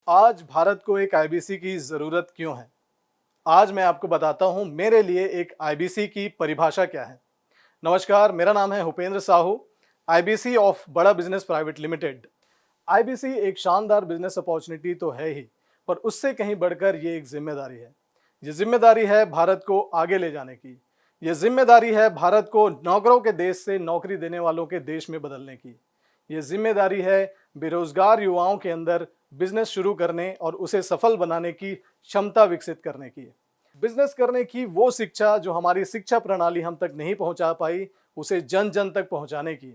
आज भारत को एक आईबीसी की ज़रूरत क्यों है? आज मैं आपको बताता हूँ मेरे लिए एक आईबीसी की परिभाषा क्या है। नमस्कार, मेरा नाम है भूपेंद्र साहू, आईबीसी ऑफ बड़ा बिज़नेस प्राइवेट लिमिटेड। आईबीसी एक शानदार बिज़नेस अपॉर्चुनिटी तो है ही, पर उससे कहीं बढ़कर ये एक ज़िम्मेदारी है। ये ज़िम्मेदारी है भारत को आगे ले जाने की। ये ज़िम्मेदारी है भारत को नौकरों के देश से नौकरी देने वालों के देश में बदलने की। ये ज़िम्मेदारी है बेरोज़गार युवाओं के अंदर बिज़नेस शुरू करने और उसे सफल बनाने की क्षमता विकसित करने की। बिज़नेस करने की वो शिक्षा जो हमारी शिक्षा प्रणाली हम तक नहीं पहुंचा पाई, उसे जन जन तक पहुंचाने की।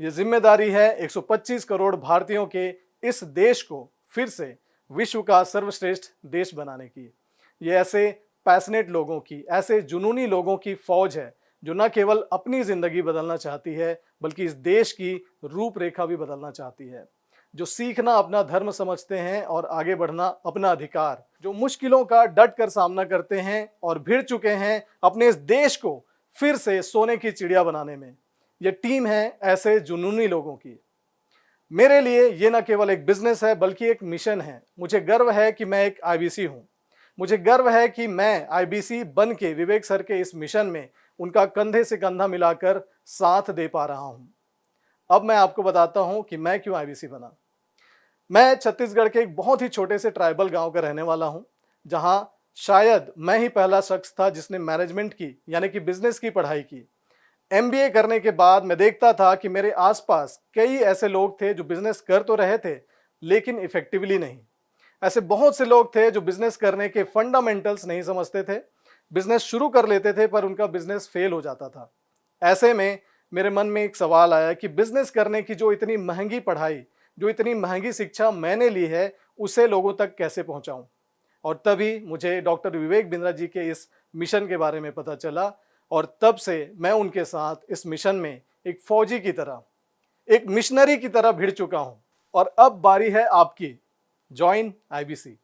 ये जिम्मेदारी है 125 करोड़ भारतीयों के इस देश को फिर से विश्व का सर्वश्रेष्ठ देश बनाने की। ये ऐसे पैशनेट लोगों की, ऐसे जुनूनी लोगों की फौज है जो न केवल अपनी जिंदगी बदलना चाहती है, बल्कि इस देश की रूपरेखा भी बदलना चाहती है। जो सीखना अपना धर्म समझते हैं और आगे बढ़ना अपना अधिकार, जो मुश्किलों का डट कर सामना करते हैं और भिड़ चुके हैं अपने इस देश को फिर से सोने की चिड़िया बनाने में। ये टीम है ऐसे जुनूनी लोगों की। मेरे लिए ये न केवल एक बिजनेस है, बल्कि एक मिशन है। मुझे गर्व है कि मैं एक आईबीसी हूं। मुझे गर्व है कि मैं आईबीसी बन के विवेक सर के इस मिशन में उनका कंधे से कंधा मिलाकर साथ दे पा रहा हूं। अब मैं आपको बताता हूं कि मैं क्यों आईबीसी बना। मैं छत्तीसगढ़ के एक बहुत ही छोटे से ट्राइबल गांव का रहने वाला हूं, जहां शायद मैं ही पहला शख्स था जिसने मैनेजमेंट की, यानी कि बिजनेस की पढ़ाई की। एमबीए करने के बाद मैं देखता था कि मेरे आसपास कई ऐसे लोग थे जो बिजनेस कर तो रहे थे, लेकिन इफेक्टिवली नहीं। ऐसे बहुत से लोग थे जो बिजनेस करने के फंडामेंटल्स नहीं समझते थे। बिजनेस शुरू कर लेते थे पर उनका बिजनेस फेल हो जाता था। ऐसे में मेरे मन में एक सवाल आया कि बिजनेस करने की जो इतनी महंगी पढ़ाई, जो इतनी महंगी शिक्षा मैंने ली है, उसे लोगों तक कैसे पहुंचाऊं। और तभी मुझे डॉक्टर विवेक बिंद्रा जी के इस मिशन के बारे में पता चला, और तब से मैं उनके साथ इस मिशन में एक फौजी की तरह, एक मिशनरी की तरह भिड़ चुका हूं। और अब बारी है आपकी। Join IBC.